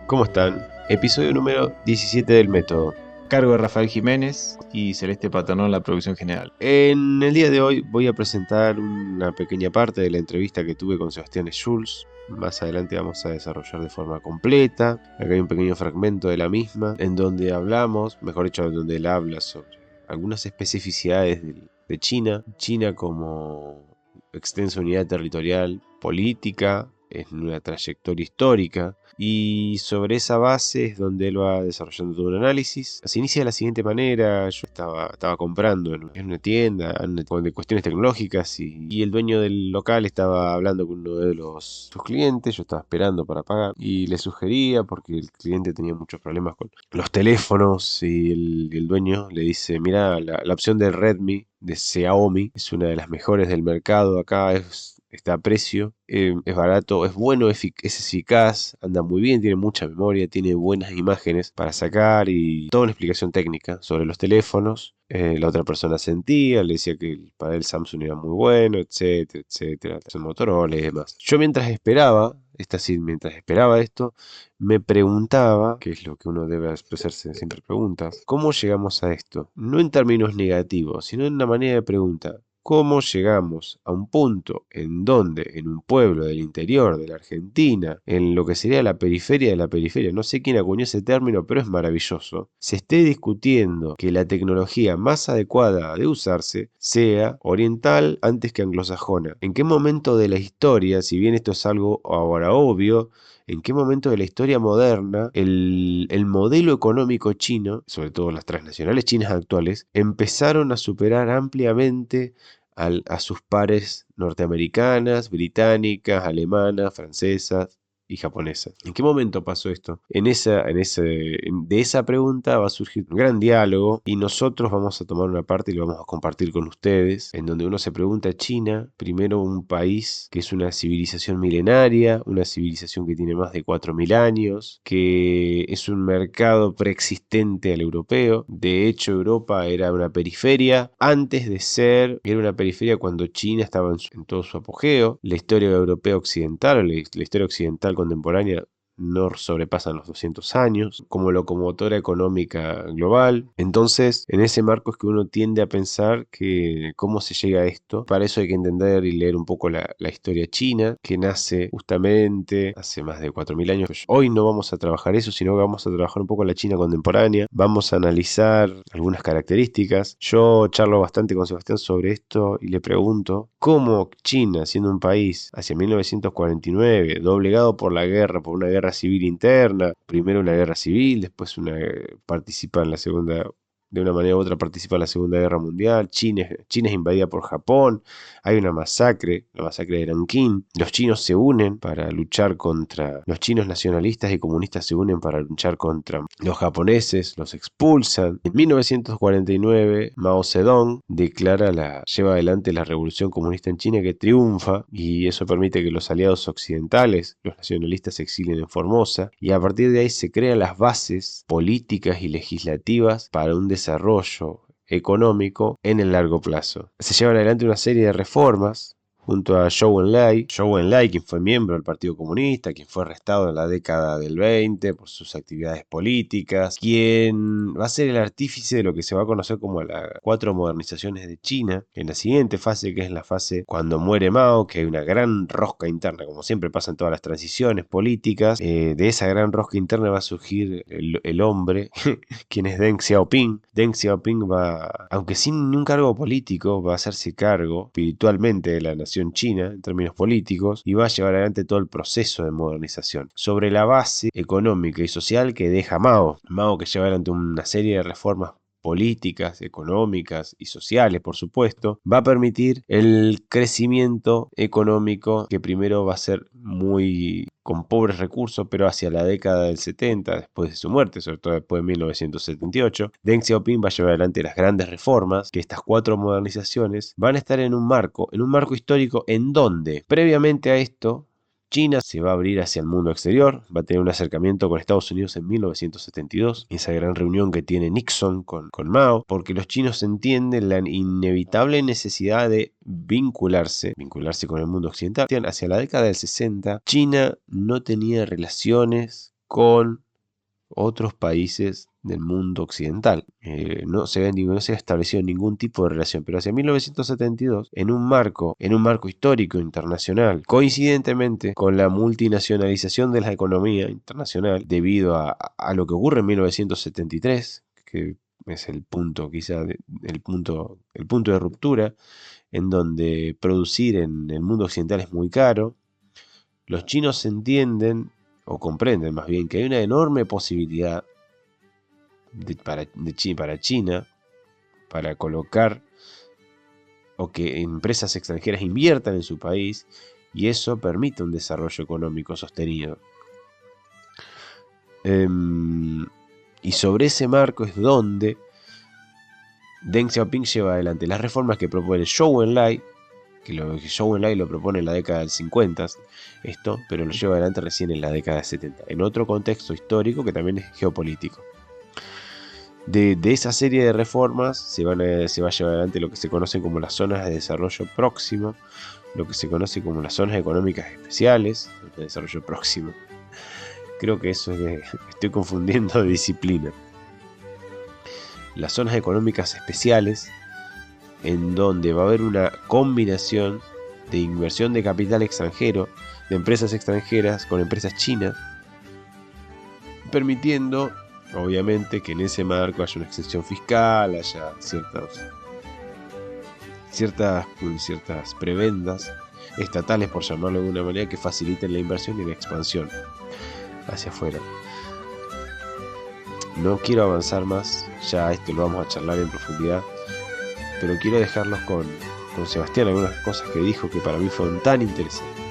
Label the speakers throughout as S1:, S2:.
S1: ¿Cómo están? Episodio número 17 del método.
S2: Cargo de Rafael Jiménez y Celeste Paternón en la producción general.
S1: En el día de hoy voy a presentar una pequeña parte de la entrevista que tuve con Sebastián Schulz. Más adelante vamos a desarrollar de forma completa. Acá hay un pequeño fragmento de la misma en donde hablamos, mejor dicho, en donde él habla sobre algunas especificidades de China. China como extensa unidad territorial, política, en una trayectoria histórica, y sobre esa base es donde él va desarrollando todo un análisis. Se inicia de la siguiente manera: yo estaba comprando en una tienda de cuestiones tecnológicas y el dueño del local estaba hablando con uno de sus clientes. Yo estaba esperando para pagar y le sugería, porque el cliente tenía muchos problemas con los teléfonos, y el dueño le dice: mira, la opción de Redmi, de Xiaomi, es una de las mejores del mercado acá, está a precio, es barato, es bueno, es eficaz, anda muy bien, tiene mucha memoria, tiene buenas imágenes para sacar y toda una explicación técnica sobre los teléfonos. La otra persona sentía, le decía que para él Samsung era muy bueno, etcétera, etcétera, Motorola y demás. Yo mientras esperaba esto, me preguntaba, que es lo que uno debe expresarse siempre preguntas: ¿cómo llegamos a esto? No en términos negativos, sino en una manera de pregunta. ¿Cómo llegamos a un punto en donde en un pueblo del interior de la Argentina, en lo que sería la periferia de la periferia, no sé quién acuñó ese término, pero es maravilloso, se esté discutiendo que la tecnología más adecuada de usarse sea oriental antes que anglosajona? ¿En qué momento de la historia, si bien esto es algo ahora obvio, en qué momento de la historia moderna el modelo económico chino, sobre todo las transnacionales chinas actuales, empezaron a superar ampliamente a sus pares norteamericanas, británicas, alemanas, francesas y japonesas? ¿En qué momento pasó esto? De esa pregunta va a surgir un gran diálogo, y nosotros vamos a tomar una parte y lo vamos a compartir con ustedes, en donde uno se pregunta: China, primero un país que es una civilización milenaria, una civilización que tiene más de 4000 años, que es un mercado preexistente al europeo. De hecho, Europa era una periferia era una periferia cuando China estaba en todo su apogeo. La historia europea occidental, o la historia occidental contemporánea, no sobrepasan los 200 años como locomotora económica global. Entonces, en ese marco es que uno tiende a pensar que cómo se llega a esto. Para eso hay que entender y leer un poco la historia china, que nace justamente hace más de 4000 años. Hoy no vamos a trabajar eso, sino que vamos a trabajar un poco la China contemporánea. Vamos a analizar algunas características. Yo charlo bastante con Sebastián sobre esto y le pregunto cómo China, siendo un país hacia 1949 doblegado por una guerra civil interna, primero una guerra civil, después participa en la segunda, de una manera u otra participa en la Segunda Guerra Mundial. China es invadida por Japón, hay una masacre, la masacre de Nankín. Los chinos los chinos nacionalistas y comunistas se unen para luchar contra los japoneses, los expulsan. En 1949, Mao Zedong lleva adelante la revolución comunista en China, que triunfa, y eso permite que los aliados occidentales, los nacionalistas, se exilien en Formosa, y a partir de ahí se crean las bases políticas y legislativas para un desarrollo económico en el largo plazo. Se llevan adelante una serie de reformas junto a Zhou Enlai, quien fue miembro del Partido Comunista, quien fue arrestado en la década del 20 por sus actividades políticas, quien va a ser el artífice de lo que se va a conocer como las 4 modernizaciones de China, en la siguiente fase, que es la fase cuando muere Mao, que hay una gran rosca interna, como siempre pasa en todas las transiciones políticas. De esa gran rosca interna va a surgir el hombre, quien es Deng Xiaoping. Deng Xiaoping aunque sin ningún cargo político, va a hacerse cargo espiritualmente de la nación China en términos políticos, y va a llevar adelante todo el proceso de modernización sobre la base económica y social que deja Mao, que lleva adelante una serie de reformas políticas, económicas y sociales, por supuesto. Va a permitir el crecimiento económico, que primero va a ser muy con pobres recursos, pero hacia la década del 70, después de su muerte, sobre todo después de 1978, Deng Xiaoping va a llevar adelante las grandes reformas, que estas 4 modernizaciones van a estar en un marco histórico en donde, previamente a esto, China se va a abrir hacia el mundo exterior, va a tener un acercamiento con Estados Unidos en 1972, esa gran reunión que tiene Nixon con Mao, porque los chinos entienden la inevitable necesidad de vincularse con el mundo occidental. Hacia la década del 60, China no tenía relaciones con otros países del mundo occidental. No se ha establecido ningún tipo de relación, pero hacia 1972, en un marco histórico internacional, coincidentemente con la multinacionalización de la economía internacional, debido a lo que ocurre en 1973, que es el punto, quizá, el punto de ruptura, en donde producir en el mundo occidental es muy caro, los chinos entienden, o comprenden más bien, que hay una enorme posibilidad para China, para colocar o que empresas extranjeras inviertan en su país, y eso permite un desarrollo económico sostenido. Y sobre ese marco es donde Deng Xiaoping lleva adelante las reformas que propone Zhou Enlai, que Zhou Enlai lo propone en la década del 50, pero lo lleva adelante recién en la década del 70, en otro contexto histórico que también es geopolítico. De esa serie de reformas se va a llevar adelante lo que se conocen como las zonas de desarrollo próximo, lo que se conoce como las zonas económicas especiales de desarrollo próximo. Creo que eso estoy confundiendo de disciplina. Las zonas económicas especiales, en donde va a haber una combinación de inversión de capital extranjero, de empresas extranjeras con empresas chinas, permitiendo, obviamente, que en ese marco haya una exención fiscal, haya ciertas prebendas estatales, por llamarlo de alguna manera, que faciliten la inversión y la expansión hacia afuera. No quiero avanzar más, ya esto lo vamos a charlar en profundidad, pero quiero dejarlos con Sebastián algunas cosas que dijo que para mí fueron tan interesantes.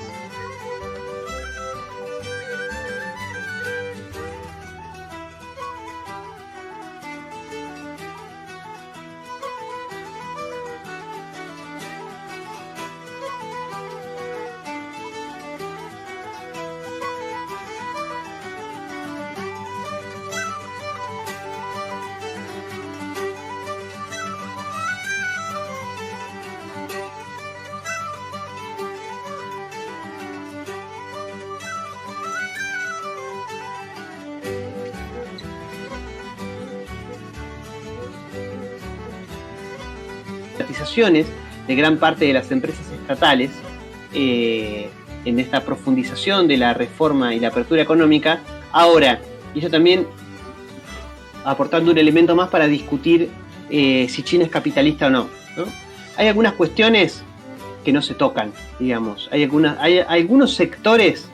S3: De gran parte de las empresas estatales en esta profundización de la reforma y la apertura económica. Ahora, y eso también aportando un elemento más para discutir si China es capitalista o no, ¿no? Hay algunas cuestiones que no se tocan, digamos. Hay algunos sectores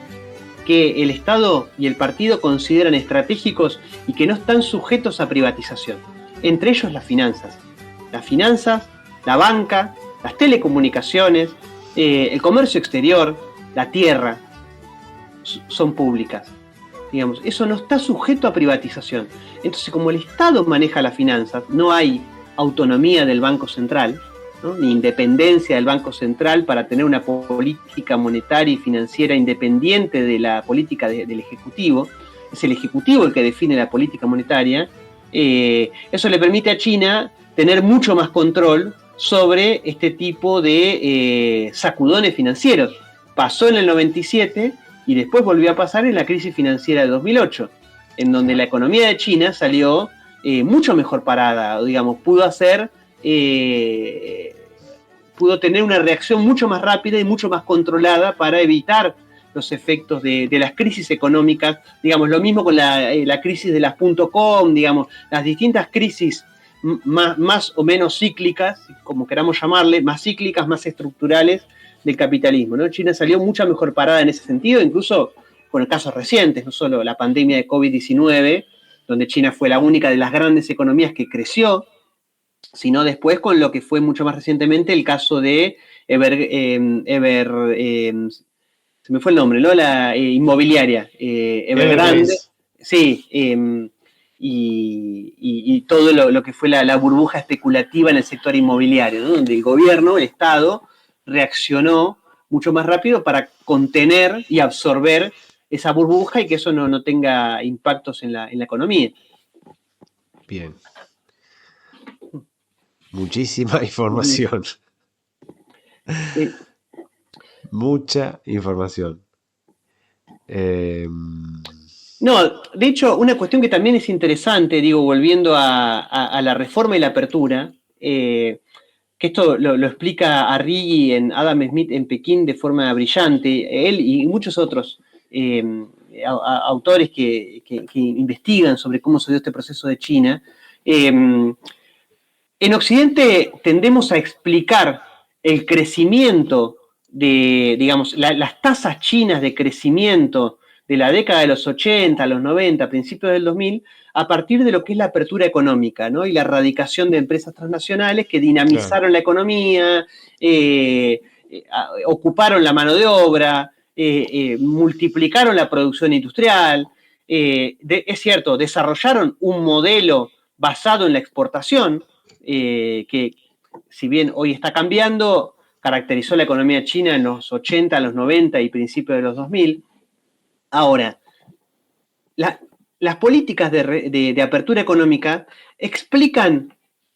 S3: que el Estado y el partido consideran estratégicos y que no están sujetos a privatización. Entre ellos las finanzas, la banca, las telecomunicaciones, el comercio exterior, la tierra, son públicas. Digamos, eso no está sujeto a privatización. Entonces, como el Estado maneja las finanzas, no hay autonomía del Banco Central, ¿no? Ni independencia del Banco Central para tener una política monetaria y financiera independiente de la política del Ejecutivo. Es el Ejecutivo el que define la política monetaria. Eso le permite a China tener mucho más control sobre este tipo de sacudones financieros. Pasó en el 97 y después volvió a pasar en la crisis financiera de 2008, en donde la economía de China salió mucho mejor parada, digamos, pudo tener una reacción mucho más rápida y mucho más controlada para evitar los efectos de las crisis económicas, digamos, lo mismo con la crisis de las .com, digamos, las distintas crisis más o menos cíclicas, como queramos llamarle, más cíclicas, más estructurales del capitalismo, ¿no? China salió mucho mejor parada en ese sentido, incluso con casos recientes, no solo la pandemia de COVID-19, donde China fue la única de las grandes economías que creció, sino después con lo que fue mucho más recientemente el caso de se me fue el nombre, ¿no? La inmobiliaria, Evergrande. Sí, y todo lo que fue la burbuja especulativa en el sector inmobiliario, ¿no? Donde el gobierno, el Estado, reaccionó mucho más rápido para contener y absorber esa burbuja y que eso no tenga impactos en la economía.
S1: Bien. Muchísima información. Mucha información.
S3: No, de hecho, una cuestión que también es interesante, digo, volviendo a la reforma y la apertura, que esto lo explica Arrighi en Adam Smith en Pekín de forma brillante, él y muchos otros autores que investigan sobre cómo se dio este proceso de China. En Occidente tendemos a explicar el crecimiento de, digamos, las tasas chinas de crecimiento de la década de los 80, los 90, principios del 2000, a partir de lo que es la apertura económica, ¿no? Y la erradicación de empresas transnacionales que dinamizaron la economía, ocuparon la mano de obra, multiplicaron la producción industrial, es cierto, desarrollaron un modelo basado en la exportación, que si bien hoy está cambiando, caracterizó la economía china en los 80, los 90 y principios de los 2000. Ahora, las políticas de apertura económica explican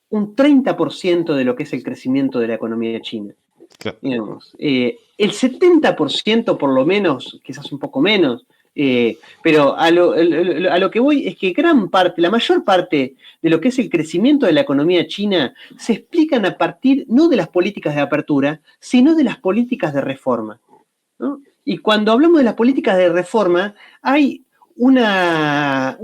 S3: un 30% de lo que es el crecimiento de la economía china. Claro. Digamos, el 70% por lo menos, quizás un poco menos, pero a lo que voy es que gran parte, la mayor parte de lo que es el crecimiento de la economía china se explican a partir no de las políticas de apertura, sino de las políticas de reforma, ¿no? Y cuando hablamos de las políticas de reforma, hay una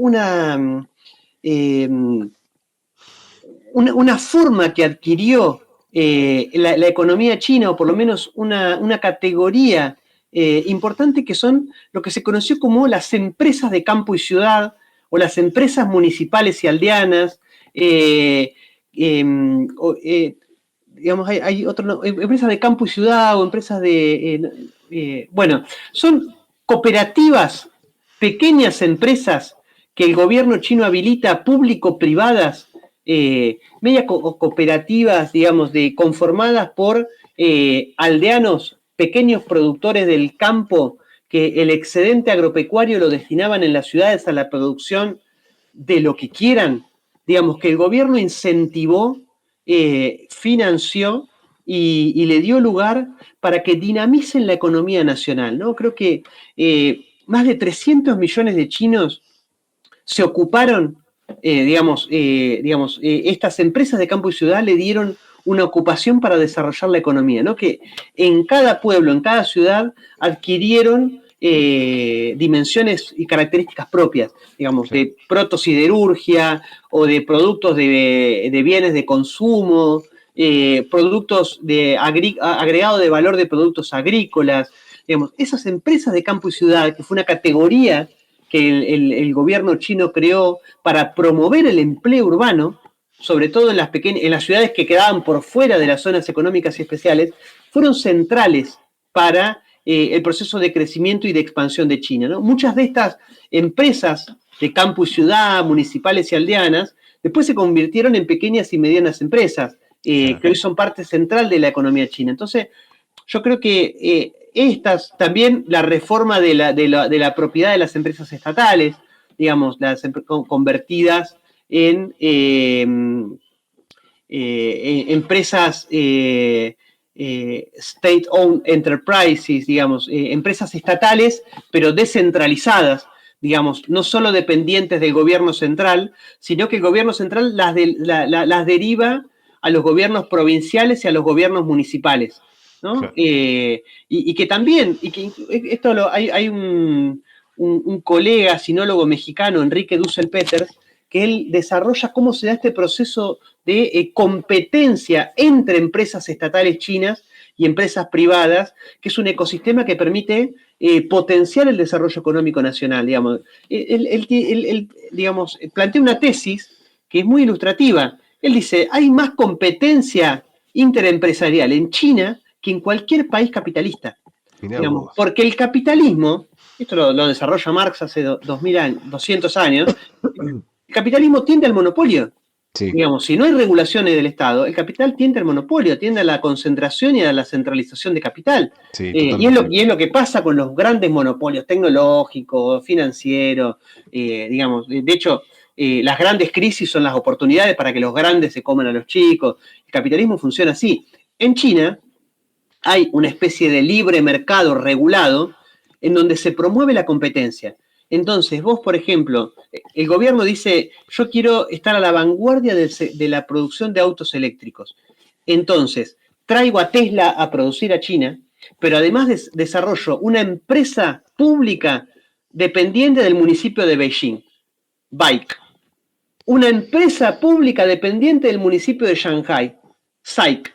S3: forma que adquirió la economía china, o por lo menos una categoría importante, que son lo que se conoció como las empresas de campo y ciudad, o las empresas municipales y aldeanas. Digamos, hay empresas de campo y ciudad, o empresas bueno, son cooperativas, pequeñas empresas que el gobierno chino habilita, público-privadas, media cooperativas, digamos, conformadas por aldeanos, pequeños productores del campo, que el excedente agropecuario lo destinaban en las ciudades a la producción de lo que quieran, digamos, que el gobierno incentivó, financió y le dio lugar para que dinamicen la economía nacional, ¿no? Creo que más de 300 millones de chinos se ocuparon, estas empresas de campo y ciudad le dieron una ocupación para desarrollar la economía, ¿no? Que en cada pueblo, en cada ciudad, adquirieron dimensiones y características propias, digamos, sí, de protosiderurgia o de productos de bienes de consumo, productos de agregado de valor de productos agrícolas, digamos, esas empresas de campo y ciudad, que fue una categoría que el gobierno chino creó para promover el empleo urbano, sobre todo en las ciudades que quedaban por fuera de las zonas económicas y especiales, fueron centrales para el proceso de crecimiento y de expansión de China, ¿no? Muchas de estas empresas de campo y ciudad, municipales y aldeanas, después se convirtieron en pequeñas y medianas empresas, que hoy son parte central de la economía china. Entonces, yo creo que también la reforma de la propiedad de las empresas estatales, digamos, convertidas en empresas state-owned enterprises, digamos, empresas estatales, pero descentralizadas, digamos, no solo dependientes del gobierno central, sino que el gobierno central las deriva a los gobiernos provinciales y a los gobiernos municipales, ¿no? Claro. Y que también, hay un colega sinólogo mexicano, Enrique Dussel Peters, que él desarrolla cómo se da este proceso de competencia entre empresas estatales chinas y empresas privadas, que es un ecosistema que permite potenciar el desarrollo económico nacional, digamos. Él, digamos, plantea una tesis que es muy ilustrativa. Él dice, hay más competencia interempresarial en China que en cualquier país capitalista. Digamos, porque el capitalismo, esto lo desarrolla Marx hace 200 años, el capitalismo tiende al monopolio. Sí. Digamos, si no hay regulaciones del Estado, el capital tiende al monopolio, tiende a la concentración y a la centralización de capital. Sí, y es lo que pasa con los grandes monopolios tecnológicos, financieros, digamos. De hecho, las grandes crisis son las oportunidades para que los grandes se coman a los chicos. El capitalismo funciona así. En China hay una especie de libre mercado regulado en donde se promueve la competencia, Entonces, vos, por ejemplo, el gobierno dice, yo quiero estar a la vanguardia de la producción de autos eléctricos. Entonces, traigo a Tesla a producir a China, pero además desarrollo una empresa pública dependiente del municipio de Beijing, Bike. Una empresa pública dependiente del municipio de Shanghai, SAIC.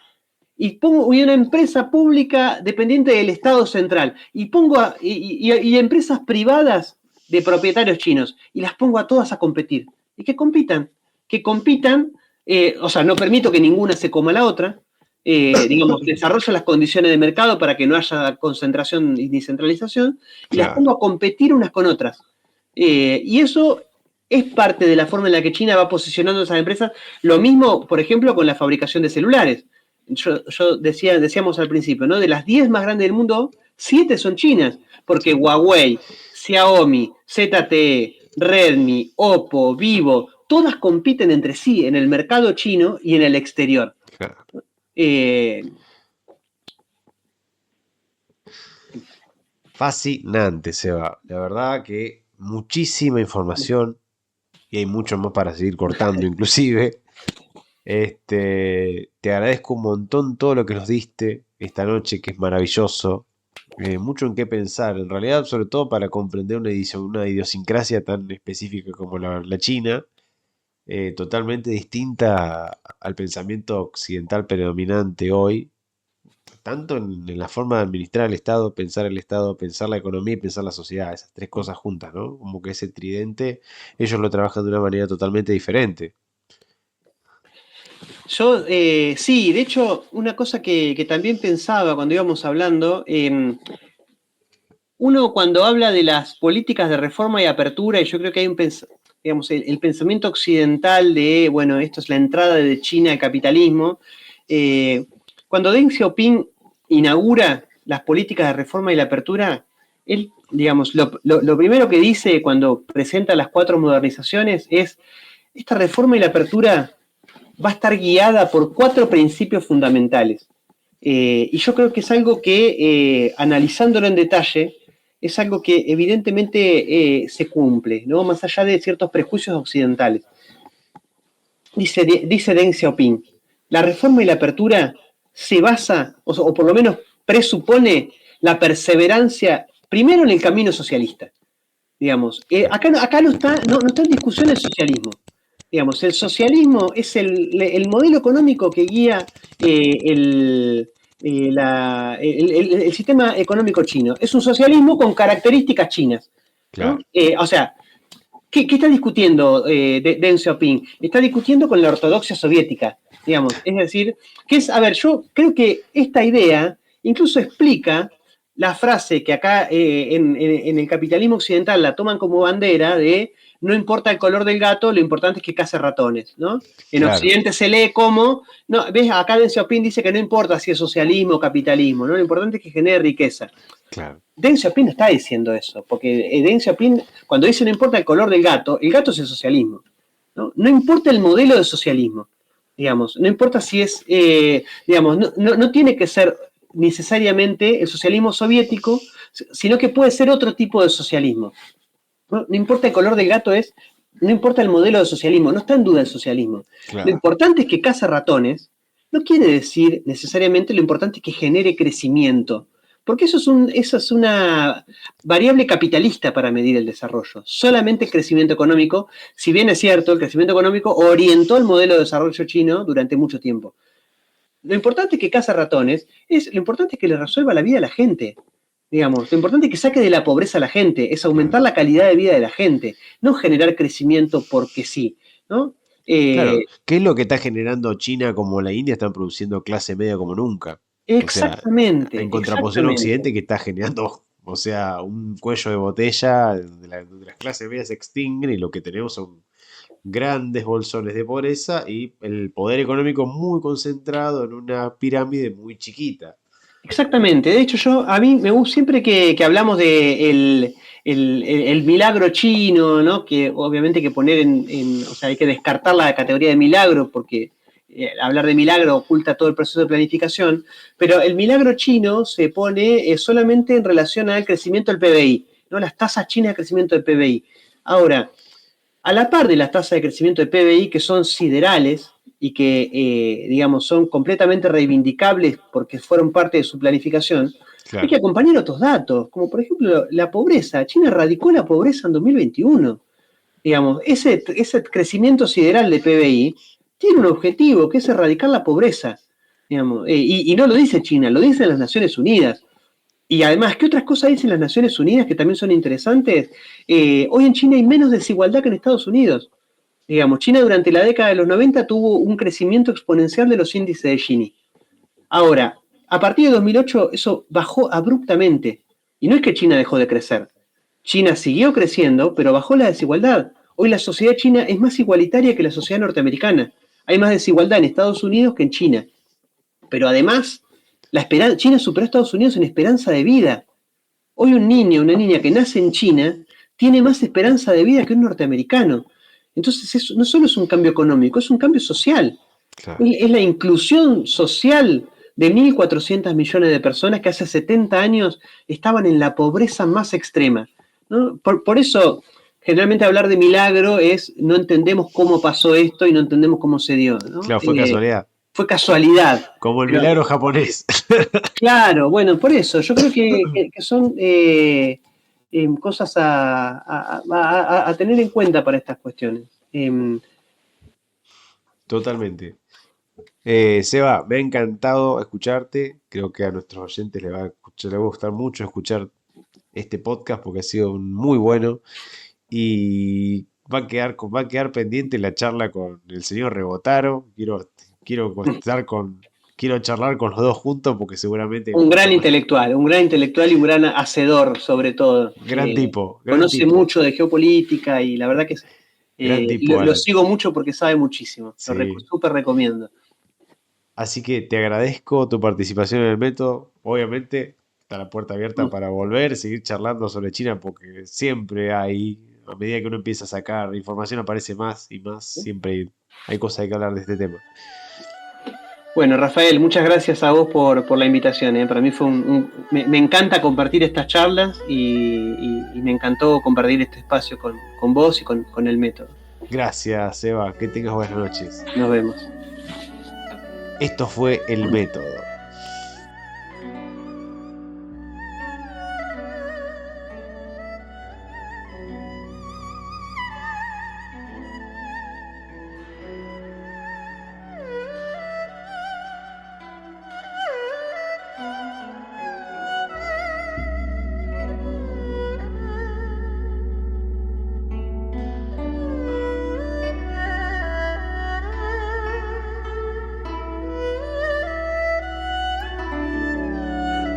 S3: Y una empresa pública dependiente del Estado central. Y empresas privadas de propietarios chinos. Y las pongo a todas a competir. Y que compitan. O sea, no permito que ninguna se coma a la otra. Digamos, desarrollo las condiciones de mercado para que no haya concentración ni centralización. Y las pongo a competir unas con otras. Y eso es parte de la forma en la que China va posicionando a esas empresas. Lo mismo, por ejemplo, con la fabricación de celulares. Decíamos al principio, ¿no? De las 10 más grandes del mundo, 7 son chinas, porque Huawei, Xiaomi, ZTE, Redmi, Oppo, Vivo, todas compiten entre sí en el mercado chino y en el exterior.
S1: Claro. Fascinante, Seba. La verdad que muchísima información y hay mucho más para seguir cortando inclusive. Te agradezco un montón todo lo que nos diste esta noche, que es maravilloso. Mucho en qué pensar, en realidad, sobre todo para comprender una idiosincrasia tan específica como la china, totalmente distinta al pensamiento occidental predominante hoy, tanto en la forma de administrar el Estado, pensar la economía y pensar la sociedad, esas tres cosas juntas, ¿no? Como que ese tridente, ellos lo trabajan de una manera totalmente diferente.
S3: Sí, de hecho, una cosa que también pensaba cuando íbamos hablando, uno cuando habla de las políticas de reforma y apertura, y yo creo que hay el pensamiento occidental de, bueno, esto es la entrada de China al capitalismo, cuando Deng Xiaoping inaugura las políticas de reforma y la apertura, él, digamos, lo primero que dice cuando presenta las 4 modernizaciones es, esta reforma y la apertura va a estar guiada por 4 principios fundamentales. Y yo creo que es algo que, analizándolo en detalle, es algo que evidentemente se cumple, ¿no? Más allá de ciertos prejuicios occidentales. Dice Deng Xiaoping, la reforma y la apertura se basa, o por lo menos presupone, la perseverancia, primero en el camino socialista. Digamos, acá no está en discusión el socialismo. Digamos, el socialismo es el modelo económico que guía el sistema económico chino. Es un socialismo con características chinas, ¿no?
S1: Claro.
S3: O sea, ¿qué está discutiendo Deng Xiaoping? Está discutiendo con la ortodoxia soviética, digamos. Es decir, yo creo que esta idea incluso explica la frase que acá en el capitalismo occidental la toman como bandera de no importa el color del gato, lo importante es que case ratones, ¿no? En
S1: Claro.
S3: Occidente se lee como, no, ves, acá Deng Xiaoping dice que no importa si es socialismo o capitalismo, ¿no? Lo importante es que genere riqueza.
S1: Claro.
S3: Deng Xiaoping no está diciendo eso, porque Deng Xiaoping, cuando dice no importa el color del gato es el socialismo, ¿no? No importa el modelo de socialismo, digamos, no importa si es, digamos, no tiene que ser necesariamente el socialismo soviético, sino que puede ser otro tipo de socialismo. No importa el color del gato, no importa el modelo de socialismo, no está en duda el socialismo.
S1: Claro.
S3: Lo importante es que caza ratones, no quiere decir necesariamente lo importante es que genere crecimiento, porque eso es una variable capitalista para medir el desarrollo. Solamente el crecimiento económico, si bien es cierto, el crecimiento económico orientó el modelo de desarrollo chino durante mucho tiempo. Lo importante es que caza ratones, lo importante es que le resuelva la vida a la gente. Digamos, lo importante es que saque de la pobreza a la gente, es aumentar la calidad de vida de la gente, no generar crecimiento porque sí, ¿no?
S1: Claro, ¿qué es lo que está generando China como la India? Están produciendo clase media como nunca.
S3: Exactamente.
S1: O sea, en contraposición a Occidente, que está generando, o sea, un cuello de botella donde las clases medias se extinguen y lo que tenemos son grandes bolsones de pobreza y el poder económico muy concentrado en una pirámide muy chiquita.
S3: Exactamente. De hecho, a mí me gusta siempre que hablamos de el milagro chino, ¿no? Que obviamente hay que poner o sea, hay que descartar la categoría de milagro porque hablar de milagro oculta todo el proceso de planificación, pero el milagro chino se pone solamente en relación al crecimiento del PBI. ¿no? Las tasas chinas de crecimiento de PBI. Ahora, a la par de las tasas de crecimiento de PBI, que son siderales y que, digamos, son completamente reivindicables porque fueron parte de su planificación,
S1: Claro.
S3: hay que acompañar otros datos, como por ejemplo la pobreza. China erradicó la pobreza en 2021. Digamos, ese crecimiento sideral de PBI tiene un objetivo, que es erradicar la pobreza. Digamos, y no lo dice China, lo dicen las Naciones Unidas. Y además, ¿qué otras cosas dicen las Naciones Unidas que también son interesantes? Hoy en China hay menos desigualdad que en Estados Unidos. Digamos, China durante la década de los 90 tuvo un crecimiento exponencial de los índices de Gini. Ahora, a partir de 2008 eso bajó abruptamente. Y no es que China dejó de crecer. China siguió creciendo, pero bajó la desigualdad. Hoy la sociedad china es más igualitaria que la sociedad norteamericana. Hay más desigualdad en Estados Unidos que en China. Pero además, China superó a Estados Unidos en esperanza de vida. Hoy un niño, una niña que nace en China, tiene más esperanza de vida que un norteamericano. Entonces, eso no solo es un cambio económico, es un cambio social.
S1: Claro.
S3: Es la inclusión social de 1.400 millones de personas que hace 70 años estaban en la pobreza más extrema, ¿no? Por eso, generalmente hablar de milagro es no entendemos cómo pasó esto y no entendemos cómo se dio, ¿no?
S1: Claro, fue casualidad.
S3: Fue casualidad.
S1: Como el milagro japonés.
S3: Claro, bueno, por eso, yo creo que son cosas a tener en cuenta para estas cuestiones.
S1: Totalmente. Seba, me ha encantado escucharte. Creo que a nuestros oyentes les va a gustar mucho escuchar este podcast porque ha sido muy bueno. Y va a quedar pendiente la charla con el señor Rebotaro. Quiero charlar con los dos juntos porque seguramente...
S3: Un gran intelectual y un gran hacedor, sobre todo.
S1: Gran tipo.
S3: Conoce mucho de geopolítica y la verdad que lo sigo mucho porque sabe muchísimo.
S1: Sí.
S3: Lo súper recomiendo.
S1: Así que te agradezco tu participación en el método. Obviamente está la puerta abierta para volver, seguir charlando sobre China porque siempre hay, a medida que uno empieza a sacar información aparece más y más. Siempre hay cosas que hablar de este tema.
S3: Bueno, Rafael, muchas gracias a vos por la invitación. Para mí fue me encanta compartir estas charlas y me encantó compartir este espacio con vos y con el método.
S1: Gracias, Eva. Que tengas buenas noches.
S3: Nos vemos.
S1: Esto fue El Método.